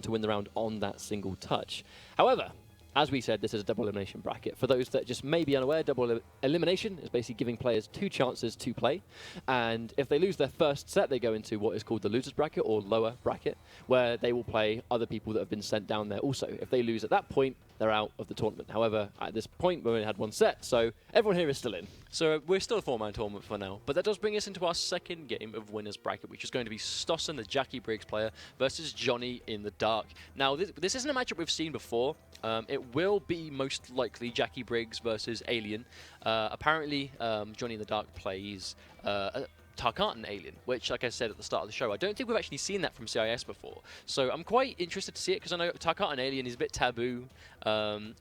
to win the round on that single touch. However, as we said, this is a double elimination bracket. For those that just may be unaware, double elimination is basically giving players 2 chances to play. And if they lose their first set, they go into what is called the losers bracket or lower bracket, where they will play other people that have been sent down there also. If they lose at that point, they're out of the tournament. However, at this point, we only had 1 set, so everyone here is still in. So we're still a 4-man tournament for now, but that does bring us into our second game of winners bracket, which is going to be Stosnn, the Jackie Briggs player, versus Johnny in the Dark. Now, this isn't a matchup we've seen before. It will be most likely Jackie Briggs versus Alien. Apparently, Johnny in the Dark plays Tarkatan Alien, which, like I said at the start of the show, I don't think we've actually seen that from CIS before. So I'm quite interested to see it, because I know Tarkatan Alien is a bit taboo.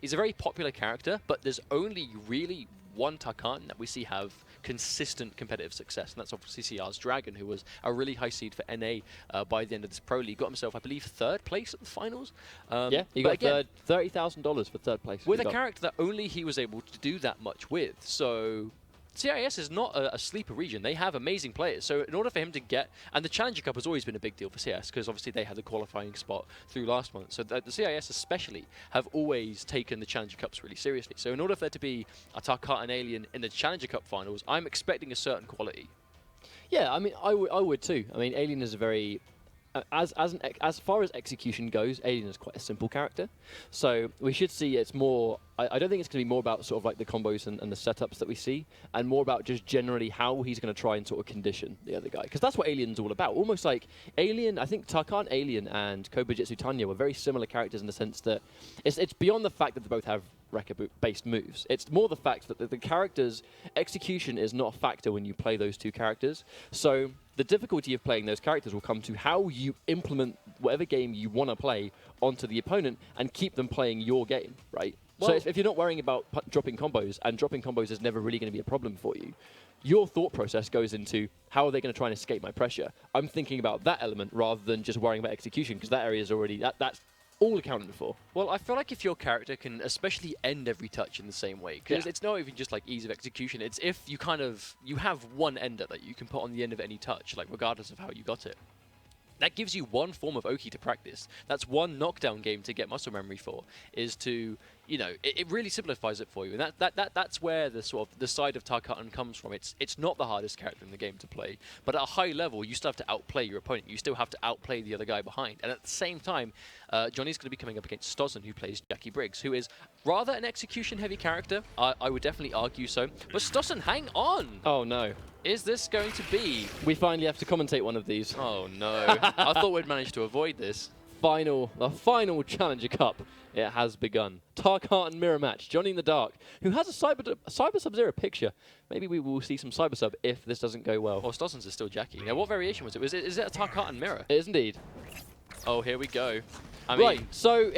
He's a very popular character, but there's only really one Tarkatan that we see have consistent competitive success, and that's obviously CR's Dragon, who was a really high seed for NA by the end of this Pro League. Got himself, I believe, 3rd place at the finals. Yeah, he got $30,000 for 3rd place. With a character that only he was able to do that much with. So CIS is not a sleeper region. They have amazing players. So in order for him to get... And the Challenger Cup has always been a big deal for CIS, because obviously they had the qualifying spot through last month. So the CIS especially have always taken the Challenger Cups really seriously. So in order for there to be a Tarkatan Alien in the Challenger Cup finals, I'm expecting a certain quality. Yeah, I mean, I would too. I mean, Alien is a very... As far as execution goes, Alien is quite a simple character. So we should see it's more... I don't think it's going to be more about sort of like the combos and the setups that we see, and more about just generally how he's going to try and sort of condition the other guy. Because that's what Alien's all about. Almost like Alien, I think Tarkatan Alien and Kobujitsu Tanya were very similar characters in the sense that it's beyond the fact that they both have Rekka-based moves. It's more the fact that the character's execution is not a factor when you play those 2 characters. So the difficulty of playing those characters will come to how you implement whatever game you want to play onto the opponent and keep them playing your game, right? Well, so if you're not worrying about dropping combos, and dropping combos is never really going to be a problem for you, your thought process goes into how are they going to try and escape my pressure? I'm thinking about that element rather than just worrying about execution, because that area is already... That's all accounted for. Well, I feel like if your character can especially end every touch in the same way, because it's not even just like ease of execution, it's if you you have one ender that you can put on the end of any touch, like regardless of how you got it. That gives you one form of Oki to practice. That's one knockdown game to get muscle memory for, is to, you know, it really simplifies it for you. And that's where the sort of the side of Tarkatan comes from. It's not the hardest character in the game to play, but at a high level, you still have to outplay your opponent. You still have to outplay the other guy behind. And at the same time, Johnny's going to be coming up against Stosnn, who plays Jackie Briggs, who is rather an execution-heavy character. I would definitely argue so. But Stosnn, hang on! Oh, no. Is this going to be... We finally have to commentate one of these. Oh, no. I thought we'd managed to avoid this. The final Challenger Cup. It has begun. Tarkatan mirror match. Johnny in the Dark, who has a Cyber Sub-Zero picture. Maybe we will see some Cyber Sub if this doesn't go well. Well, Stossn's is still Jackie. Now, what variation was it? Is it a Tarkatan mirror? It is indeed. Oh, here we go. I mean, right, so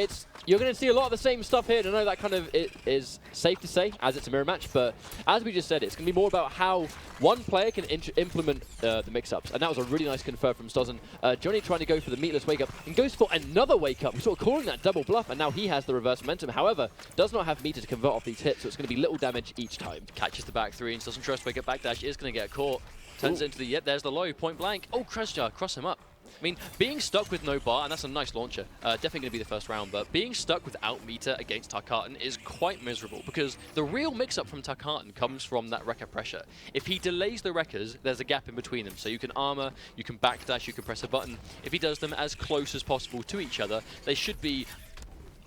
you're going to see a lot of the same stuff here. I know that kind of it is safe to say, as it's a mirror match, but as we just said, it's going to be more about how one player can implement the mix-ups, and that was a really nice confirm from Stosnn. Johnny trying to go for the meatless wake-up, and goes for another wake-up. We're sort of calling that double bluff, and now he has the reverse momentum. However, does not have meter to convert off these hits, so it's going to be little damage each time. Catches the back 3 and doesn't trust wake-up backdash. Is going to get caught. Turns it into the, there's the low, point blank. Oh, Krasjar, cross him up. I mean, being stuck with no bar, and that's a nice launcher, definitely going to be the first round, but being stuck without meter against Tarkatan is quite miserable, because the real mix-up from Tarkatan comes from that Rekka pressure. If he delays the Rekkas, there's a gap in between them, so you can armor, you can backdash, you can press a button. If he does them as close as possible to each other, they should be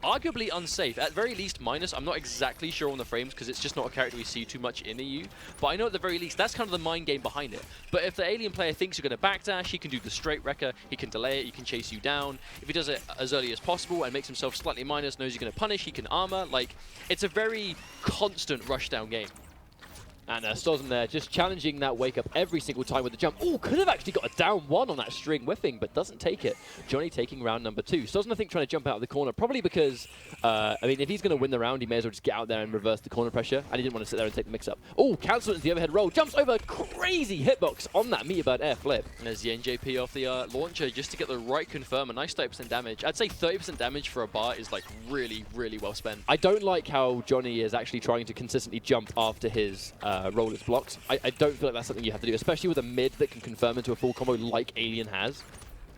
arguably unsafe, at very least minus. I'm not exactly sure on the frames because it's just not a character we see too much in EU, but I know at the very least that's kind of the mind game behind it. But if the alien player thinks you're going to backdash, he can do the straight Rekka, he can delay it, he can chase you down. If he does it as early as possible and makes himself slightly minus, knows you're going to punish, he can armor. Like, it's a very constant rushdown game. And Stosnn there, just challenging that wake up every single time with the jump. Oh, could have actually got a down 1 on that string whiffing, but doesn't take it. Johnny taking round number 2. Stosnn, I think, trying to jump out of the corner, probably because, I mean, if he's going to win the round, he may as well just get out there and reverse the corner pressure, and he didn't want to sit there and take the mix-up. Oh, cancel it into the overhead roll, jumps over, crazy hitbox on that Meteor Bird air flip. And there's the NJP off the launcher just to get the right confirm, a nice 30% damage. I'd say 30% damage for a bar is, like, really, really well spent. I don't like how Johnny is actually trying to consistently jump after his rollers blocks. I don't feel like that's something you have to do, especially with a mid that can confirm into a full combo like Alien has.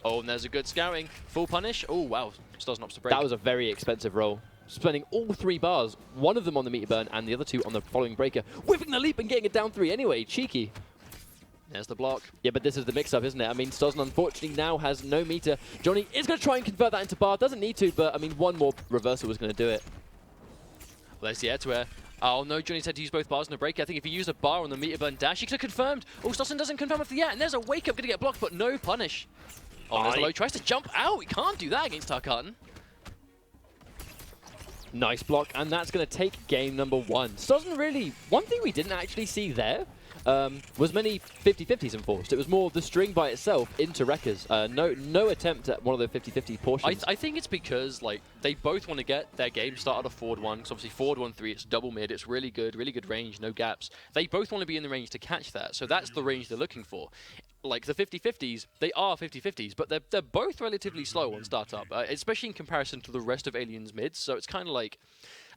Oh, and there's a good scouting. Full punish. Oh, wow. Stosnn opts to break. That was a very expensive roll. Spending all 3 bars, one of them on the meter burn and the other 2 on the following breaker. Whiffing the leap and getting it down 3 anyway. Cheeky. There's the block. Yeah, but this is the mix-up, isn't it? I mean, Stosnn unfortunately now has no meter. Johnny is going to try and convert that into bar. Doesn't need to, but I mean, one more reversal was going to do it. Well, there's the air to air. Oh no, Johnny said to use both bars in the break. I think if he used a bar on the meter burn dash, he could have confirmed. Oh, Stosnn doesn't confirm after the air, and there's a wake up going to get blocked, but no punish. Oh, there's the low. Tries to jump out. He can't do that against Tarkatan. Nice block, and that's going to take game number 1. Stosnn really, one thing we didn't actually see there was many 50-50s enforced. It was more the string by itself into wreckers. No attempt at one of the 50-50 portions. I think it's because like they both want to get their game started off forward 1. Because obviously forward 1-3, it's double mid, it's really good range, no gaps. They both want to be in the range to catch that, so that's the range they're looking for. Like the 50-50s, they are 50-50s, but they're both relatively slow on startup, especially in comparison to the rest of Alien's mids. So it's kind of like,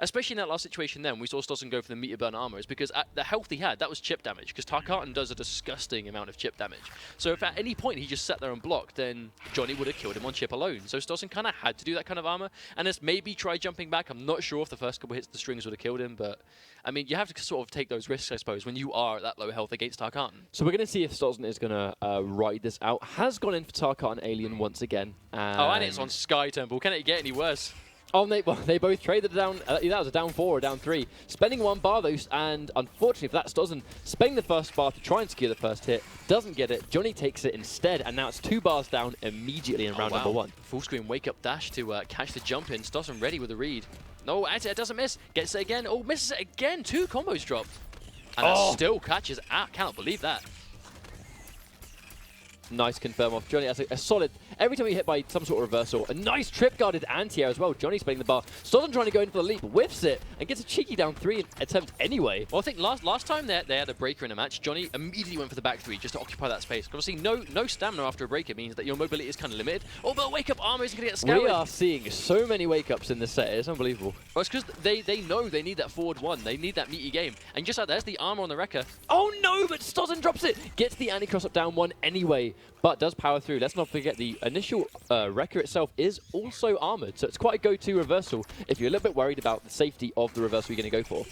especially in that last situation then, we saw Stosnn go for the meter burn armor, is because at the health he had, that was chip damage, because Tarkatan does a disgusting amount of chip damage. So if at any point he just sat there and blocked, then Johnny would have killed him on chip alone. So Stosnn kind of had to do that kind of armor, and has maybe tried jumping back. I'm not sure if the first couple hits the strings would have killed him, but I mean, you have to sort of take those risks, I suppose, when you are at that low health against Tarkatan. So we're going to see if Stosnn is going to ride this out. Has gone in for Tarkatan Alien once again. Oh, and it's on Sky Temple. Can it get any worse? Oh, they both traded down. That was a down 4 or down 3. Spending 1 bar though, and unfortunately for that, Stosnn spending the first bar to try and secure the first hit. Doesn't get it. Johnny takes it instead, and now it's 2 bars down immediately in round number 1. Full screen wake up dash to catch the jump in. Stosnn ready with a read. No, it doesn't miss. Gets it again. Oh, misses it again. 2 combos dropped. And that still catches out. Cannot believe that. Nice confirm off. Johnny has a solid, every time he hit by some sort of reversal, a nice trip guarded anti-air as well. Johnny's spinning the bar. Stosnn trying to go in for the leap, whiffs it, and gets a cheeky down 3 attempt anyway. Well, I think last time they had a breaker in a match, Johnny immediately went for the back 3 just to occupy that space. Obviously, no stamina after a breaker means that your mobility is kind of limited. Oh, but wake up armor isn't going to get scoured. We are seeing so many wake ups in this set. It's unbelievable. Well, it's because they know they need that forward 1. They need that meaty game. And just like there's the armor on the wrecker. Oh no, but Stosnn drops it. Gets the anti-cross up down 1 anyway, but does power through. Let's not forget the initial wrecker itself is also armored, so it's quite a go-to reversal if you're a little bit worried about the safety of the reversal you're going to go for.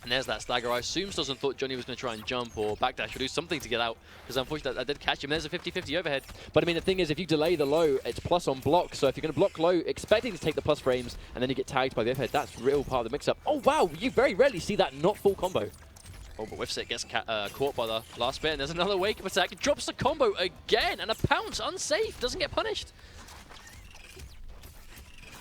And there's that stagger. I assume Stosnn thought Johnny was going to try and jump or backdash or do something to get out, because unfortunately that did catch him. There's a 50-50 overhead. But I mean, the thing is, if you delay the low, it's plus on block, so if you're going to block low, expecting to take the plus frames, and then you get tagged by the overhead, that's real part of the mix-up. Oh wow, you very rarely see that not full combo. Oh, but whiffs it, gets caught by the last bit, and there's another wake-up attack. Drops the combo again, and a pounce, unsafe, doesn't get punished.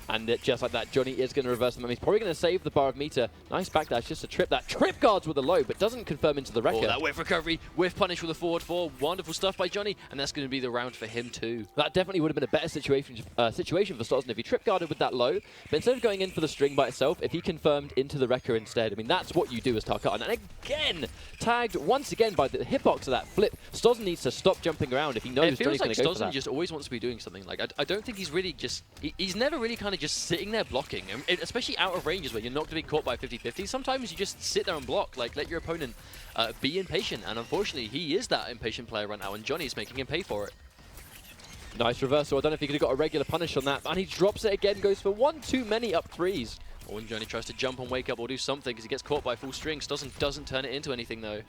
And just like that, Johnny is going to reverse them. He's probably going to save the bar of meter. Nice backdash, just to trip that. Trip guards with a low, but doesn't confirm into the wrecker. Oh, that whiff recovery, whiff punish with a forward 4. Wonderful stuff by Johnny, and that's going to be the round for him too. That definitely would have been a better situation for Stosnn if he trip guarded with that low. But instead of going in for the string by itself, if he confirmed into the wrecker instead, I mean, that's what you do as Tarkatan. And again, tagged once again by the hitbox of that flip. Stosnn needs to stop jumping around if he knows Johnny's going to go for that. Stosnn just always wants to be doing something. Like, I don't think he's really just... He's never really kind of just sitting there blocking, and especially out of ranges where you're not going to be caught by 50-50. Sometimes you just sit there and block, like let your opponent be impatient, and unfortunately he is that impatient player right now, and Johnny's making him pay for it. Nice reversal. I don't know if he could have got a regular punish on that, and he drops it again, goes for 1 too many up 3s. Oh, and Johnny tries to jump and wake up or do something because he gets caught by full string. Stosnn doesn't turn it into anything though.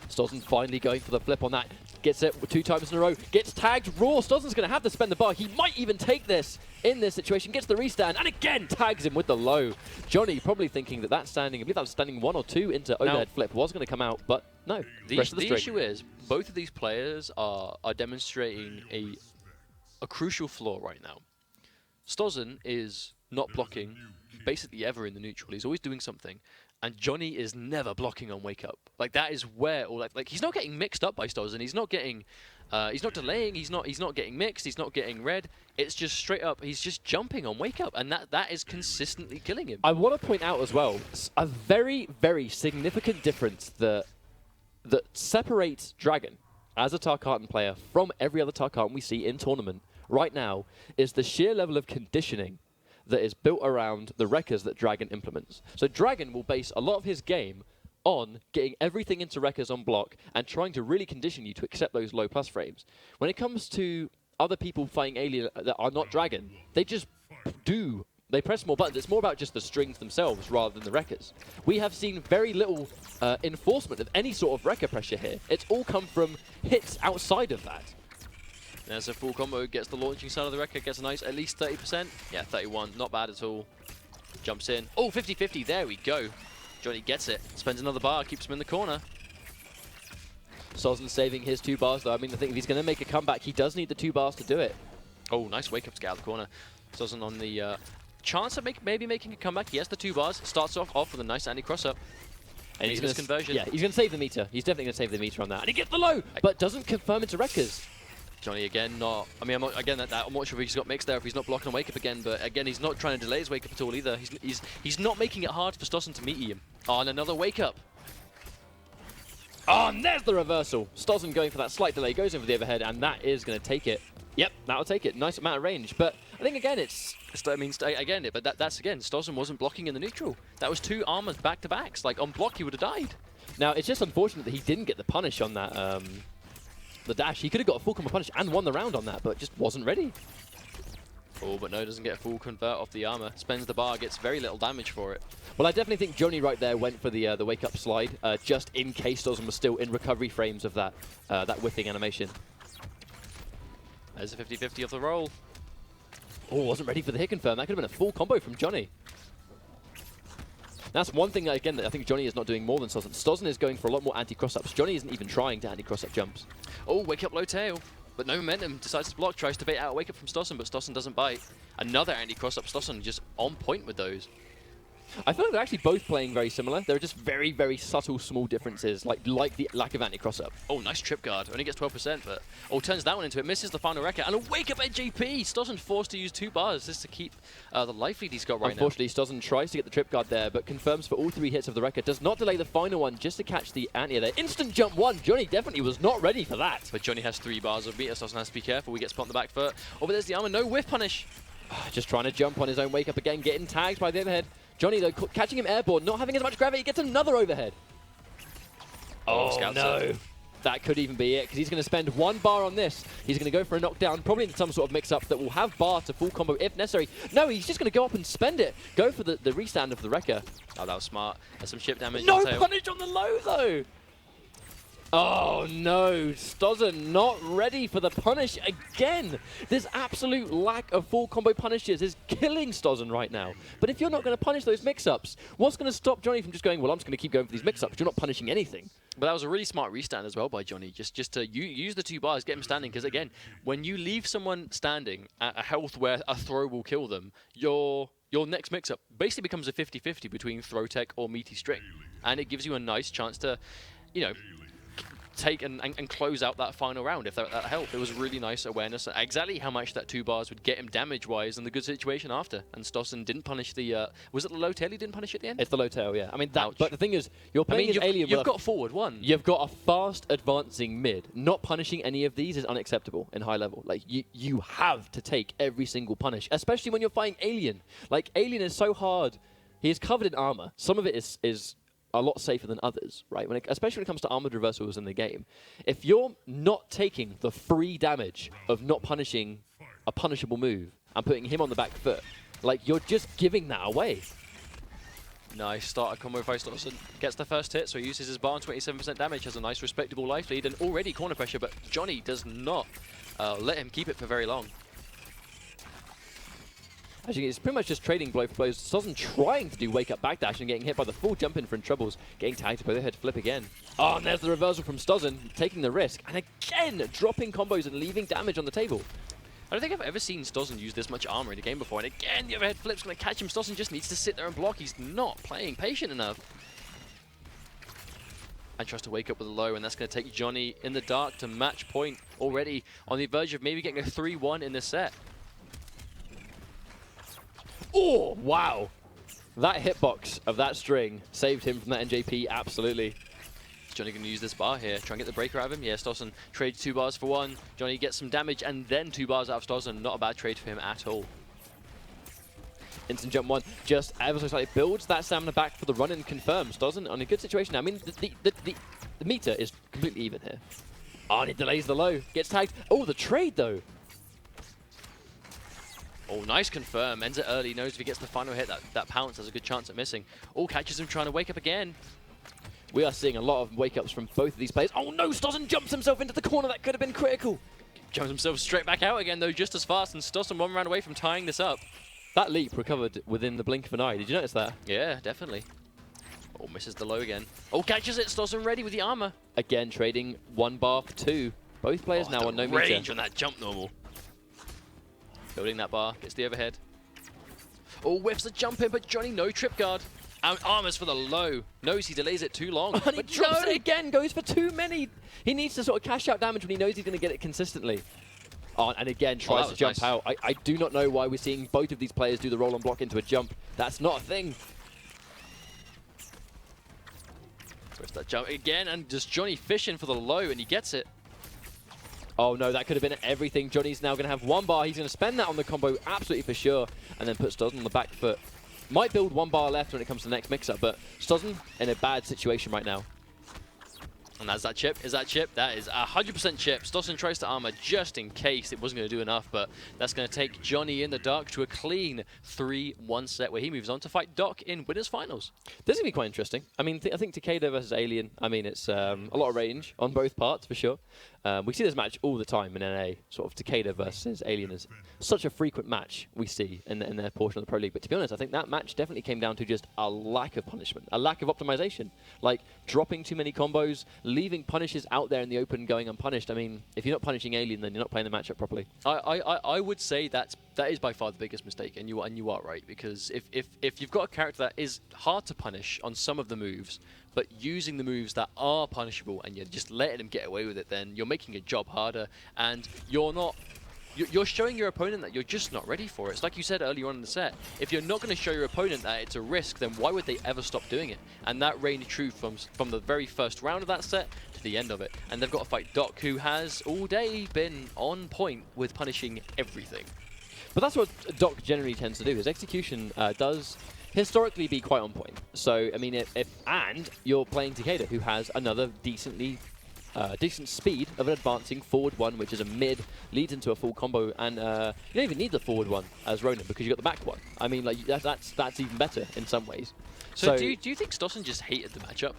Stosnn finally going for the flip on that. Gets it 2 times in a row. Gets tagged raw. Stossn's going to have to spend the bar. He might even take this in this situation. Gets the restand and again tags him with the low. Johnny probably thinking that standing, I believe that was standing 1 or 2 into overhead flip was going to come out, but no. The issue is both of these players are demonstrating a crucial flaw right now. Stosnn is not blocking basically ever in the neutral. He's always doing something. And Johnny is never blocking on wake up. Like that is where, or like he's not getting mixed up by Stosnn. He's not getting, he's not delaying. He's not getting mixed. He's not getting red. It's just straight up. He's just jumping on wake up, and that is consistently killing him. I want to point out as well a very, very significant difference that separates Dragon as a Tarkatan player from every other Tarkatan we see in tournament right now is the sheer level of conditioning that is built around the wreckers that Dragon implements. So Dragon will base a lot of his game on getting everything into wreckers on block and trying to really condition you to accept those low plus frames. When it comes to other people fighting Alien that are not Dragon, they just do. They press more buttons. It's more about just the strings themselves rather than the wreckers. We have seen very little enforcement of any sort of wrecker pressure here. It's all come from hits outside of that. There's a full combo, gets the launching side of the wrecker, gets a nice at least 30%. Yeah, 31, not bad at all. Jumps in. Oh, 50-50, there we go. Johnny gets it, spends another bar, keeps him in the corner. Stosnn saving his 2 bars though. I mean, I think if he's going to make a comeback, he does need the 2 bars to do it. Oh, nice wake up to get out of the corner. Stosnn on the chance of maybe making a comeback. He has the 2 bars, starts off with a nice anti-cross up. And he's going to conversion. Yeah, he's going to save the meter. He's definitely going to save the meter on that. And he gets the low, but doesn't confirm into wreckers. Johnny again, not. I mean, I'm not sure if he's got mixed there, if he's not blocking a wake up again. But again, he's not trying to delay his wake up at all either. He's not making it hard for Stosnn to meet him. Oh, and another wake up. Oh, and there's the reversal. Stosnn going for that slight delay, goes in for the overhead, and that is going to take it. Yep, that'll take it. Nice amount of range. But I think, again, that's again, Stosnn wasn't blocking in the neutral. That was 2 armors back-to-backs. Like, on block, he would have died. Now, it's just unfortunate that he didn't get the punish on that, the dash. He could have got a full combo punish and won the round on that, but just wasn't ready. Oh, but no, doesn't get a full convert off the armor. Spends the bar, gets very little damage for it. Well, I definitely think Johnny right there went for the wake-up slide, just in case Stosnn was still in recovery frames of that whiffing animation. There's a 50-50 off the roll. Oh, wasn't ready for the hit confirm. That could have been a full combo from Johnny. That's one thing, again, that I think Johnny is not doing more than Stosnn. Stosnn is going for a lot more anti-cross-ups. Johnny isn't even trying to anti-cross-up jumps. Oh, wake up low tail. But no momentum, decides to block, tries to bait out a wake up from Stosnn, but Stosnn doesn't bite. Another anti-cross-up, Stosnn just on point with those. I feel like they're actually both playing very similar. There are just very, very subtle, small differences, like the lack of anti-cross-up. Oh, nice trip guard. Only gets 12%, but turns that one into it. Misses the final wrecker. And a wake-up NJP! Stosnn forced to use 2 bars just to keep the life lead he's got right now. Unfortunately, Stosnn tries to get the trip guard there, but confirms for all 3 hits of the wrecker. Does not delay the final one just to catch the anti there. Instant jump 1. Johnny definitely was not ready for that. But Johnny has 3 bars of meter. Stosnn has to be careful. We get spot on the back foot. Oh, but there's the armor. No whiff punish. Just trying to jump on his own wake-up again, getting tagged by the overhead. Johnny, though, catching him airborne, not having as much gravity, gets another overhead. Oh, no. It. That could even be it, because he's going to spend 1 bar on this. He's going to go for a knockdown, probably into some sort of mix-up that will have bar to full combo if necessary. No, he's just going to go up and spend it. Go for the restand of the wrecker. Oh, that was smart. There's some ship damage. No punish on the low, though. Oh no, Stosnn not ready for the punish again. This absolute lack of full combo punishes is killing Stosnn right now. But if you're not going to punish those mix-ups, what's going to stop Johnny from just going, well, I'm just going to keep going for these mix-ups? You're not punishing anything. But that was a really smart restand as well by Johnny, just to use the 2 bars, get him standing, because again, when you leave someone standing at a health where a throw will kill them, your next mix-up basically becomes a 50-50 between throw tech or meaty string. And it gives you a nice chance to, you know, take and close out that final round if that helped. It was really nice awareness, exactly how much that 2 bars would get him damage-wise and the good situation after. And Stosnn didn't punish the, was it the low tail he didn't punish at the end? It's the low tail, yeah. I mean, that, but the thing is, you're playing as Alien. You've got forward 1. You've got a fast advancing mid. Not punishing any of these is unacceptable in high level. Like, you have to take every single punish, especially when you're fighting Alien. Like, Alien is so hard. He is covered in armor. Some of it is a lot safer than others, right? Especially when it comes to armored reversals in the game. If you're not taking the free damage of not punishing a punishable move and putting him on the back foot, like, you're just giving that away. Nice starter combo by Stosnn. Gets the first hit, so he uses his bar on 27% damage, has a nice respectable life lead, and already corner pressure, but Johnny does not let him keep it for very long. Actually, it's pretty much just trading blow for blows. Stosnn trying to do wake-up backdash and getting hit by the full jump in for in troubles. Getting tagged by the head flip again. Oh, and there's the reversal from Stosnn, taking the risk. And again, dropping combos and leaving damage on the table. I don't think I've ever seen Stosnn use this much armor in a game before. And again, the overhead flip's going to catch him. Stosnn just needs to sit there and block. He's not playing patient enough. And tries to wake up with a low, and that's going to take Johnny in the dark to match point already on the verge of maybe getting a 3-1 in this set. Oh, wow. That hitbox of that string saved him from that NJP, absolutely. Johnny going to use this bar here, try and get the breaker out of him. Yeah, Stosnn trades 2 bars for 1. Johnny gets some damage and then 2 bars out of Stosnn. Not a bad trade for him at all. Instant jump 1, just ever so slightly builds that stamina back for the run and confirms. Stosnn on a good situation. I mean, the meter is completely even here. Oh, and he delays the low. Gets tagged. Oh, the trade, though. Oh, nice confirm. Ends it early. Knows if he gets the final hit, that pounce has a good chance at missing. Oh, catches him trying to wake up again. We are seeing a lot of wake-ups from both of these players. Oh no, Stosnn jumps himself into the corner. That could have been critical. Jumps himself straight back out again, though, just as fast. And Stosnn 1 round away from tying this up. That leap recovered within the blink of an eye. Did you notice that? Yeah, definitely. Oh, misses the low again. Oh, catches it. Stosnn ready with the armor. Again, trading 1 bar for 2. Both players now on no meter. Range on that jump normal. Building that bar. Gets the overhead. Oh, whiffs the jump in, but Johnny no trip guard. Armors for the low. Knows he delays it too long. And he drops it again, goes for too many. He needs to sort of cash out damage when he knows he's going to get it consistently. Oh, and again, tries to jump out. I do not know why we're seeing both of these players do the roll and block into a jump. That's not a thing. Where's that jump again? And just Johnny fishing for the low, and he gets it. Oh no, that could have been everything. Johnny's now going to have 1 bar. He's going to spend that on the combo, absolutely for sure, and then put Stosnn on the back foot. Might build 1 bar left when it comes to the next mix-up, but Stosnn in a bad situation right now. And that's that chip. Is that chip? That is 100% chip. Stosnn tries to armor just in case it wasn't going to do enough, but that's going to take Johnny in the dark to a clean 3-1 set where he moves on to fight Doc in winners finals. This is going to be quite interesting. I mean, I think Takeda versus Alien, I mean, it's a lot of range on both parts for sure. We see this match all the time in NA, sort of Takeda versus Alien is such a frequent match we see in their portion of the Pro League. But to be honest, I think that match definitely came down to just a lack of punishment, a lack of optimization. Like dropping too many combos, leaving punishes out there in the open going unpunished. I mean, if you're not punishing Alien, then you're not playing the matchup properly. I would say that is by far the biggest mistake, and you are right, because if you've got a character that is hard to punish on some of the moves, but using the moves that are punishable and you're just letting them get away with it, then you're making your job harder, and you're showing your opponent that you're just not ready for it. It's like you said earlier on in the set. If you're not going to show your opponent that it's a risk, then why would they ever stop doing it? And that reigned true from the very first round of that set to the end of it. And they've got to fight Doc, who has all day been on point with punishing everything. But that's what Doc generally tends to do. His execution does historically be quite on point. So, I mean, and you're playing Takeda, who has another decent speed of an advancing forward one, which is a mid, leads into a full combo, and you don't even need the forward one as Ronan because you got the back one. I mean, like that's even better in some ways. So do you think Stosnn just hated the matchup?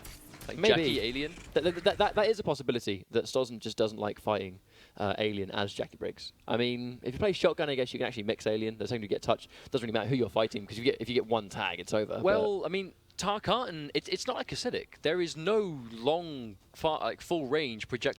Like maybe. Jackie Alien? That is a possibility, that Stosnn just doesn't like fighting Alien as Jackie Briggs. I mean, if you play Shotgun, I guess you can actually mix Alien. The second you get touched, doesn't really matter who you're fighting, because if you get one tag, it's over. Well, I mean, Tarkatan, it's not like acidic. There is no long, full range projectile